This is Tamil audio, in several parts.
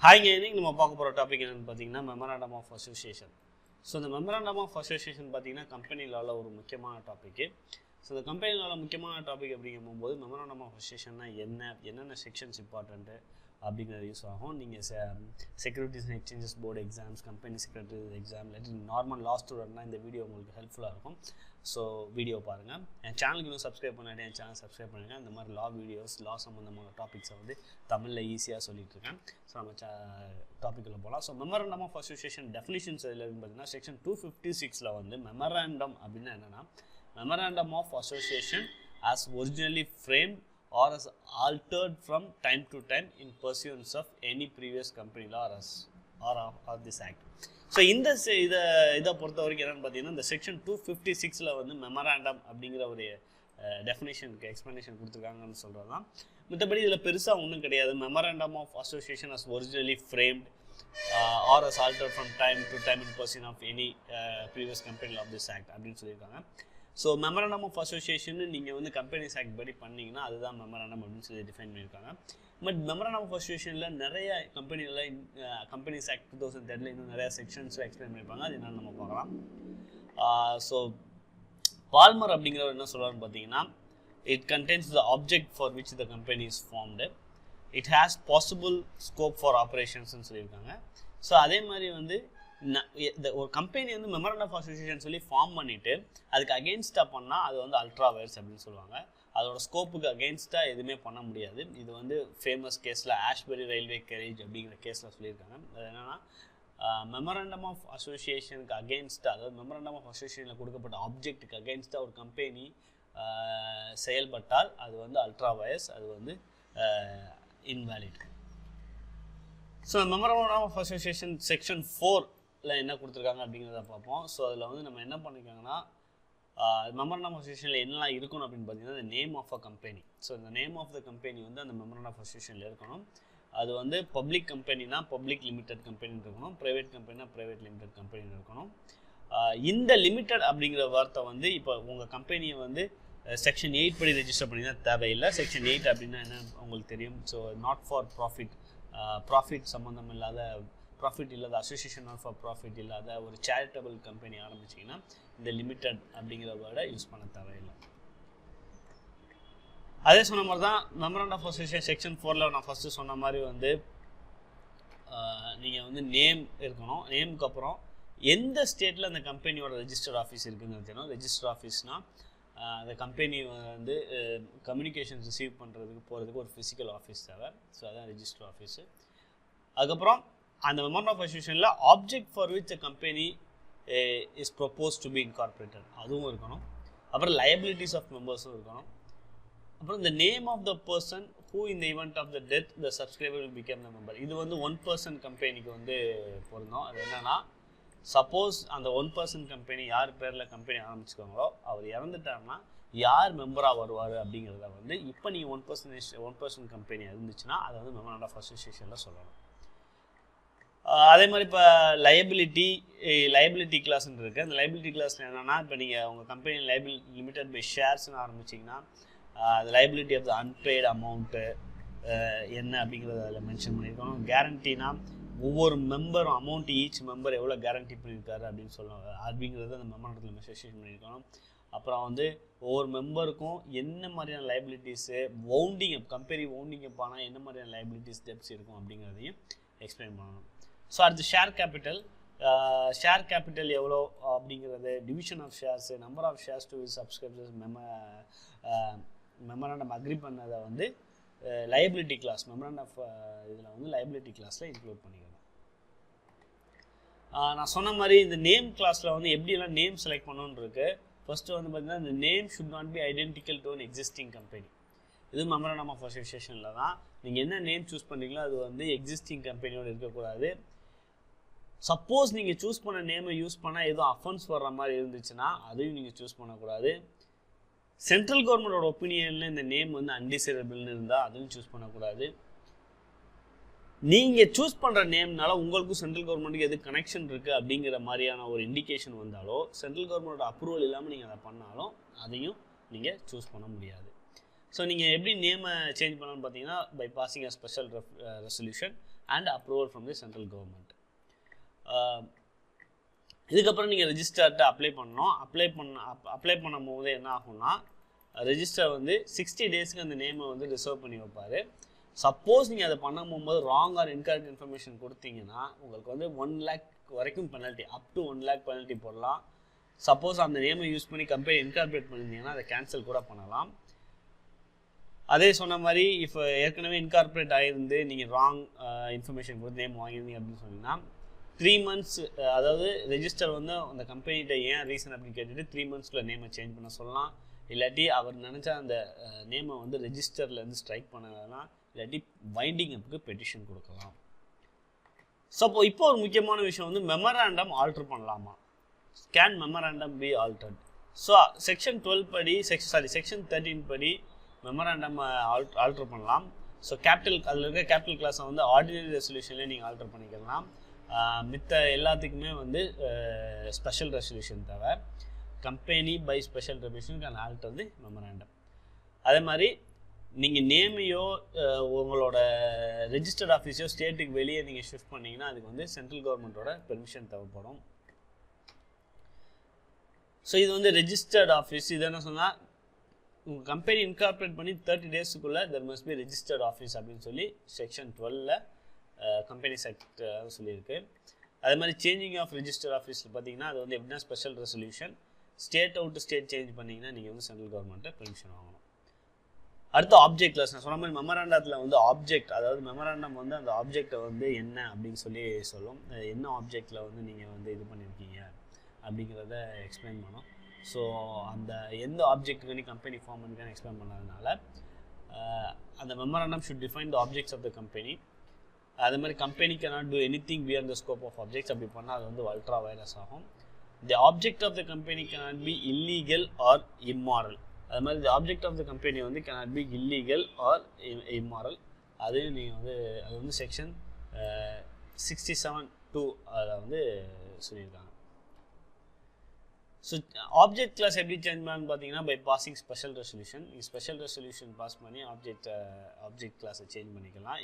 Hi, இன்னைக்கு நம்ம பார்க்க போகிற டாபிக் என்னென்னு பார்த்தீங்கன்னா மெமராண்டம் ஆஃப் அசோசியேஷன். ஸோ இந்த மெமராண்டம் ஆஃப் அசோசியேஷன் பார்த்தீங்கன்னா கம்பெனி லாவில் ஒரு முக்கியமான டாபிக். ஸோ இந்த கம்பெனி லாவில் முக்கியமான டாபிக் அப்படிங்கும்போது மெமராண்டம் ஆஃப் அசோசியேஷன்னா என்னென்ன செக்ஷன்ஸ் இம்பார்ட்டண்ட்டு அப்படிங்கிறது யூஸ் ஆகும். நீங்கள் securities and exchanges board exams, company secretary exam, இல்லாட்டி நார்மல் லா ஸ்டூடெண்ட்னா இந்த வீடியோ உங்களுக்கு ஹெல்ப்ஃபுல்லாக இருக்கும். ஸோ வீடியோ பாருங்கள். என் சேனலுக்கு இன்னும் சப்ஸ்கிரைப் பண்ணாட்டி என் சேனல் சப்ஸ்கிரைப் பண்ணுங்கள். இந்த மாதிரி லா வீடியோஸ், லா சம்மந்தமான டாபிக்ஸை வந்து தமிழில் ஈஸியாக சொல்லிகிட்ருக்கேன். ஸோ நம்ம டாப்பிக்கில் போகலாம். So memorandum of association definitions இதில் பார்த்தீங்கன்னா செக்ஷன் 256 வந்து மெமராண்டம் அப்படின்னா என்னென்னா, memorandum of association as originally framed or as altered from time to time in pursuance of any previous company law or this act. So இதை பொறுத்த வரைக்கும் என்னென்னு பார்த்தீங்கன்னா, இந்த செக்ஷன் 256 வந்து மெமராண்டம் அப்படிங்கிற ஒரு டெஃபினேஷனுக்கு எக்ஸ்ப்ளனேஷன் கொடுத்துருக்காங்கன்னு சொல்கிறது தான். மற்றபடி இதில் பெருசாக ஒன்றும் கிடையாது. Memorandum of association as originally framed or as altered from time to time in pursuance of any previous company law of this act அப்படின்னு சொல்லியிருக்காங்க. ஸோ மெமராண்டம் ஆஃப் அசோசியேஷன் நீங்கள் வந்து கம்பெனிஸ் ஆக்ட் படி பண்ணிங்கன்னா அதுதான் மெமராண்டம் அப்படின்னு சொல்லி டிஃபைன் பண்ணியிருக்காங்க. பட் மெமராண்டம் ஆஃப் அசோசியேஷனில் நிறைய கம்பெனிஸ் ஆக்ட் 2010 இன்னும் நிறைய செக்ஷன்ஸில் எக்ஸ்பிளைன் பண்ணியிருப்பாங்க. அது என்னென்னு நம்ம பார்க்கலாம். ஸோ பால்மர் அப்படிங்கிறவர் என்ன சொல்கிறாருன்னு பார்த்தீங்கன்னா, it contains the object for which the company is formed, it has possible scope for operations ன்னு சொல்லியிருக்காங்க. ஸோ அதே மாதிரி வந்து ஒரு கம்பெனி வந்து மெமராண்டம் ஆஃப் அசோசியேஷன் சொல்லி ஃபார்ம் பண்ணிவிட்டு அதுக்கு அகெயின்ஸ்டாக பண்ணால் அது வந்து அல்ட்ரா வயர்ஸ் அப்படின்னு சொல்லுவாங்க. அதோட ஸ்கோப்புக்கு அகெயின்ஸ்டாக எதுவுமே பண்ண முடியாது. இது வந்து ஃபேமஸ் கேஸில் ஆஷ்பெரி ரயில்வே கேரேஜ் அப்படிங்கிற கேஸில் சொல்லியிருக்காங்க. அது என்னென்னா, மெமராண்டம் ஆஃப் அசோசியேஷனுக்கு அகெயின்ஸ்டாக, அதாவது மெமராண்டம் ஆஃப் அசோசியேஷனில் கொடுக்கப்பட்ட ஆப்ஜெக்ட்டுக்கு அகெயின்ஸ்டாக ஒரு கம்பெனி செயல்பட்டால் அது வந்து அல்ட்ரா வயர்ஸ், அது வந்து invalid. So memorandum of association section 4 என்ன கொடுத்துருக்காங்க அப்படிங்கிறத பார்ப்போம். ஸோ அதில் வந்து நம்ம என்ன பண்ணியிருக்காங்கன்னா, மெமராண்டம் ஆஃப் அசோசியேஷனில் என்னெல்லாம் இருக்கணும் அப்படின்னு பார்த்தீங்கன்னா, இந்த name of a company. So இந்த நேம் ஆஃப் த கம்பெனி வந்து அந்த மெமராண்டம் ஆஃப் அசோசியேஷனில் இருக்கணும். அது வந்து பப்ளிக் கம்பெனினா பப்ளிக் லிமிடெட் கம்பெனின்னு இருக்கணும், ப்ரைவேட் கம்பெனினா ப்ரைவேட் லிமிடெட் கம்பெனின்னு இருக்கணும். இந்த லிமிடெட் அப்படிங்கிற வார்த்தை வந்து இப்போ உங்கள் கம்பெனியை வந்து செக்ஷன் 8 படி ரெஜிஸ்டர் பண்ணி தான் தேவையில்லை. செக்ஷன் 8 அப்படின்னா என்ன உங்களுக்கு தெரியும். ஸோ நாட் ஃபார் ப்ராஃபிட் சம்மந்தம் இல்லாத, ப்ராஃபிட் இல்லாத அசோசியேஷன், நாட் ஃபார் ப்ராஃபிட் இல்லாத ஒரு சேரிட்டபிள் கம்பெனி ஆரம்பிச்சிங்கன்னா இந்த லிமிடெட் அப்படிங்கிற வேர்டை யூஸ் பண்ண தேவையில்லை. அதே சொன்ன மாதிரி தான் மெமராண்டம் ஆஃப் அசோசியேஷன் செக்ஷன் 4 நான் ஃபஸ்ட்டு சொன்ன மாதிரி வந்து நீங்கள் வந்து நேம் இருக்கணும். நேமுக்கு அப்புறம் எந்த ஸ்டேட்டில் அந்த கம்பெனியோட ரெஜிஸ்டர் ஆஃபீஸ் இருக்குதுன்னு தெரியணும். ரெஜிஸ்டர் ஆஃபீஸ்னால் அந்த கம்பெனி வந்து கம்யூனிகேஷன் ரிசீவ் பண்ணுறதுக்கு போகிறதுக்கு ஒரு ஃபிசிக்கல் ஆஃபீஸ் தேவை. ஸோ அதான் ரெஜிஸ்டர் ஆஃபீஸு. அதுக்கப்புறம் அந்த மெமராண்டம் ஆஃப் அசோசியேஷனில் object for which a company is propose to be incorporated அதுவும் இருக்கணும். அப்புறம் லயபிலிட்டிஸ் ஆஃப் மெம்பர்ஸும் இருக்கணும். அப்புறம் இந்த name of the person who in the event of the death the subscriber will become the member. இது வந்து 1% கம்பெனிக்கு வந்து பொருந்தோம். அது என்னென்னா, சப்போஸ் அந்த 1% கம்பெனி யார் பேரில் கம்பெனி ஆரம்பிச்சுக்கோங்களோ அவர் இறந்துட்டாருன்னா யார் மெம்பராக வருவார் அப்படிங்கிறத வந்து இப்போ நீங்கள் 1% கம்பெனி இருந்துச்சுன்னா அதை வந்து மெமராண்டம் ஆஃப் அசோசியேஷனில் சொல்லணும். அதே மாதிரி இப்போ லைபிலிட்டி கிளாஸ்ன்னு இருக்குது. அந்த லைபிலிட்டி கிளாஸில் என்னென்னா, இப்போ நீங்கள் உங்கள் கம்பெனி லிமிடெட் பை ஷேர்ஸ்னு ஆரம்பிச்சிங்கன்னா அது liability of the unpaid amount என்ன அப்படிங்கிறத அதில் மென்ஷன் பண்ணியிருக்கணும். கேரண்டினா ஒவ்வொரு மெம்பரும் அமௌண்ட் ஈச் மெம்பர் எவ்வளோ கேரண்டி பண்ணியிருக்காரு அப்படின்னு சொல்லுவாங்க. அப்படிங்கிறது அந்த மெமராண்டத்தில் மென்ஷன் பண்ணியிருக்கணும். அப்புறம் வந்து ஒவ்வொரு மெம்பருக்கும் என்ன மாதிரியான லைபிலிட்டிஸு கம்பெனி வவுண்டிங் அப் ஆனால் என்ன மாதிரியான லைபிலிட்டிஸ் டெப்ஸ் இருக்கும் அப்படிங்கிறதையும் எக்ஸ்பிளைன் பண்ணணும். ஸோ அடுத்து ஷேர் கேபிட்டல் எவ்வளோ அப்படிங்கிறது, division of shares, number of shares to subscribers, memorandum agree பண்ணதை வந்து லைபிலிட்டி கிளாஸ் மெமராண்டம் ஆஃப் இதில் வந்து லைபிலிட்டி கிளாஸில் இன்க்ளூட் பண்ணிக்கணும். நான் சொன்ன மாதிரி இந்த நேம் கிளாஸில் வந்து எப்படியெல்லாம் நேம் செலக்ட் பண்ணணுன்னு இருக்குது. ஃபஸ்ட்டு வந்து பார்த்திங்கன்னா, இந்த name should not be identical to an existing company. இது மெமராண்டம் ஆஃப் அசோசியேஷனில் தான் நீங்கள் என்ன நேம் சூஸ் பண்ணுறீங்களோ அது வந்து எக்ஸிஸ்டிங் கம்பெனியோடு இருக்கக்கூடாது. சப்போஸ் நீங்கள் சூஸ் பண்ண நேமை யூஸ் பண்ணால் எதுவும் அஃபென்ஸ் வர்ற மாதிரி இருந்துச்சுன்னா அதையும் நீங்கள் சூஸ் பண்ணக்கூடாது. சென்ட்ரல் கவர்மெண்டோட ஒப்பீனியனில் இந்த நேம் வந்து அன்டிசைரபிள்னு இருந்தால் அதுவும் சூஸ் பண்ணக்கூடாது. நீங்கள் சூஸ் பண்ணுற நேம்னால உங்களுக்கும் சென்ட்ரல் கவர்மெண்ட்டுக்கு எது கனெக்ஷன் இருக்குது அப்படிங்கிற மாதிரியான ஒரு இண்டிகேஷன் வந்தாலோ, சென்ட்ரல் கவர்மெண்டோட அப்ரூவல் இல்லாமல் நீங்கள் அதை பண்ணாலும் அதையும் நீங்கள் சூஸ் பண்ண முடியாது. ஸோ நீங்கள் எப்படி நேமை சேஞ்ச் பண்ணணும்னு பார்த்தீங்கன்னா, by passing a special resolution and approval from the central government. இதுக்கப்புறம் நீங்கள் ரெஜிஸ்டர்ட்ட அப்ளை பண்ணணும். அப்ளை பண்ணும்போது என்ன ஆகும்னா ரெஜிஸ்டர் வந்து 60 டேஸ்க்கு அந்த நேமை வந்து ரிசர்வ் பண்ணி வைப்பார். சப்போஸ் நீங்கள் அதை பண்ண போகும்போது ராங் ஆர் இன்கரெக்ட் இன்ஃபர்மேஷன் கொடுத்தீங்கன்னா உங்களுக்கு வந்து 1 lakh வரைக்கும் penalty, up to 1 lakh penalty போடலாம். சப்போஸ் அந்த நேமை யூஸ் பண்ணி கம்பெனி இன்கார்பரேட் பண்ணியிருந்தீங்கன்னா அதை கேன்சல் கூட பண்ணலாம். அதே சொன்ன மாதிரி இப்போ ஏற்கனவே இன்கார்பரேட் ஆகிருந்து நீங்கள் ராங் இன்ஃபர்மேஷன் கொடுத்து நேம் வாங்கியிருந்தீங்க அப்படின்னு சொன்னீங்கன்னா 3 months, அதாவது ரெஜிஸ்டர் வந்து அந்த கம்பெனிகிட்ட ஏன் ரீசன் அப்படின்னு கேட்டுட்டு 3 monthsக்குள்ள நேமை சேஞ்ச் பண்ண சொல்லலாம். இல்லாட்டி அவர் நினச்சா அந்த நேமை வந்து ரெஜிஸ்டர்லேருந்து ஸ்ட்ரைக் பண்ணலாம். இல்லாட்டி வைண்டிங் அப்புக்கு பெட்டிஷன் கொடுக்கலாம். ஸோ இப்போ ஒரு முக்கியமான விஷயம் வந்து மெமராண்டம் ஆல்ட்ரு பண்ணலாமா? Can memorandum be altered? So section 12 படி செக்ஷன் 13 படி மெமராண்டம் ஆல்ட்ரு பண்ணலாம். ஸோ அதில் இருக்க கேபிட்டல் கிளாஸை வந்து ஆர்டினரி ரெசல்யூஷன்லேயே நீங்கள் ஆல்ட்ரு பண்ணிக்கலாம். மித்த எல்லாத்துக்குமே வந்து ஸ்பெஷல் ரெசல்யூஷன் தேவை. Company by special resolution can alter the memorandum. அதே மாதிரி நீங்கள் நேமையோ உங்களோட ரெஜிஸ்டர்ட் ஆஃபீஸையோ ஸ்டேட்டுக்கு வெளியே நீங்கள் ஷிஃப்ட் பண்ணிங்கன்னா அதுக்கு வந்து சென்ட்ரல் கவர்மெண்ட்டோட பெர்மிஷன் தேவைப்படும். ஸோ இது வந்து ரெஜிஸ்டர்ட் ஆஃபீஸ். இது என்ன சொன்னால் உங்கள் கம்பெனி இன்கார்பரேட் பண்ணி 30 டேஸுக்குள்ளே there must be registered office அப்படின்னு சொல்லி செக்ஷன் 12 கம்பெனி செக்ட் சொல்லியிருக்கு. அதே மாதிரி சேஞ்சிங் ஆஃப் ரெஜிஸ்டர் ஆஃபீஸில் பார்த்தீங்கன்னா அது வந்து எப்படின்னா special resolution. State out state change பண்ணிங்கன்னா நீங்கள் வந்து சென்ட்ரல் கவர்மெண்ட்டை பெர்மிஷன் வாங்கணும். அடுத்து ஆப்ஜெக்ட் கிளாஸ். நான் சொன்ன மாதிரி மெமராண்டத்தில் வந்து ஆப்ஜெக்ட், அதாவது மெமராண்டம் வந்து அந்த ஆப்ஜெக்டை வந்து என்ன அப்படின்னு சொல்லி சொல்லும். என்ன ஆப்ஜெக்டில் வந்து நீங்கள் வந்து இது பண்ணியிருக்கீங்க அப்படிங்கிறத எக்ஸ்பிளைன் பண்ணோம். ஸோ அந்த எந்த ஆப்ஜெக்ட்டுக்கு கம்பெனி ஃபார்ம் பண்ணிக்கான்னு எக்ஸ்பிளைன் பண்ணதுனால அந்த memorandum should define the objects of the company. அதே மாதிரி company cannot do anything beyond the scope of objects. அப்படி பண்ணால் அது வந்து அல்ட்ரா வைரஸ் ஆகும். The object of the company cannot be illegal or immoral. அது மாதிரி the object of the company வந்து cannot be illegal or immoral. அது நீங்கள் வந்து அது வந்து செக்ஷன் 67(2) அதில் வந்து சொல்லியிருக்காங்க. ஸோ ஆப்ஜெக்ட் கிளாஸ் எப்படி சேஞ்ச் பண்ணு பார்த்தீங்கன்னா பை பாசிங் ஸ்பெஷல் ரெசல்யூஷன். நீங்கள் ஸ்பெஷல் ரெசல்யூஷன் பாஸ் பண்ணி ஆப்ஜெக்ட் கிளாஸை சேஞ்ச் பண்ணிக்கலாம்.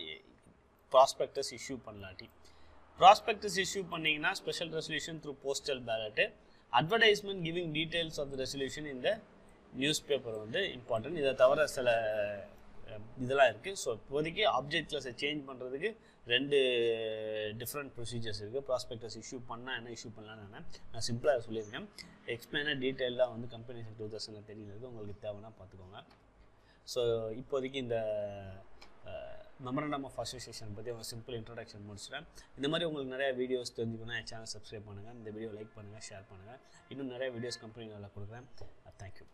ப்ராஸ்பெக்டஸ் இஷ்யூ பண்ணலாட்டி ப்ராஸ்பெக்டஸ் இஷ்யூ பண்ணிங்கன்னா special resolution through postal ballot. Advertisement giving details of the resolution இந்த நியூஸ் பேப்பர் வந்து இம்பார்ட்டன்ட். இதை தவிர சில இதெல்லாம் இருக்குது. ஸோ இப்போதைக்கு ஆப்ஜெக்ட் கிளாஸை சேஞ்ச் பண்ணுறதுக்கு 2 டிஃப்ரெண்ட் ப்ரொசீஜர்ஸ் இருக்குது. ப்ராஸ்பெக்டஸ் இஷ்யூ பண்ணால் என்ன, இஷ்யூ பண்ணலான்னு நான் சிம்பிளாக சொல்லியிருக்கேன். எக்ஸ்பிளைனாக டீட்டெயிலாக வந்து கம்பெனி செக்ட் 2000 தெரியுது, உங்களுக்கு தேவைன்னா பார்த்துக்கோங்க. ஸோ இப்போதைக்கு இந்த மெமரண்டம் ஆஃப் அசோசியேஷன் பற்றி ஒரு சிம்பிள் இன்ட்ரடக்ஷன் முடிச்சிட்டேன். இந்த மாதிரி உங்களுக்கு நிறைய வீடியோஸ் தெரிஞ்சுக்கணும், என் சேனல் சப்ஸ்கிரைப் பண்ணுங்கள், இந்த வீடியோ லைக் பண்ணுங்கள், ஷேர் பண்ணுங்கள். இன்னும் நிறைய வீடியோஸ் கம்பெனிகளில் கொடுக்குறேன். தேங்க்யூ.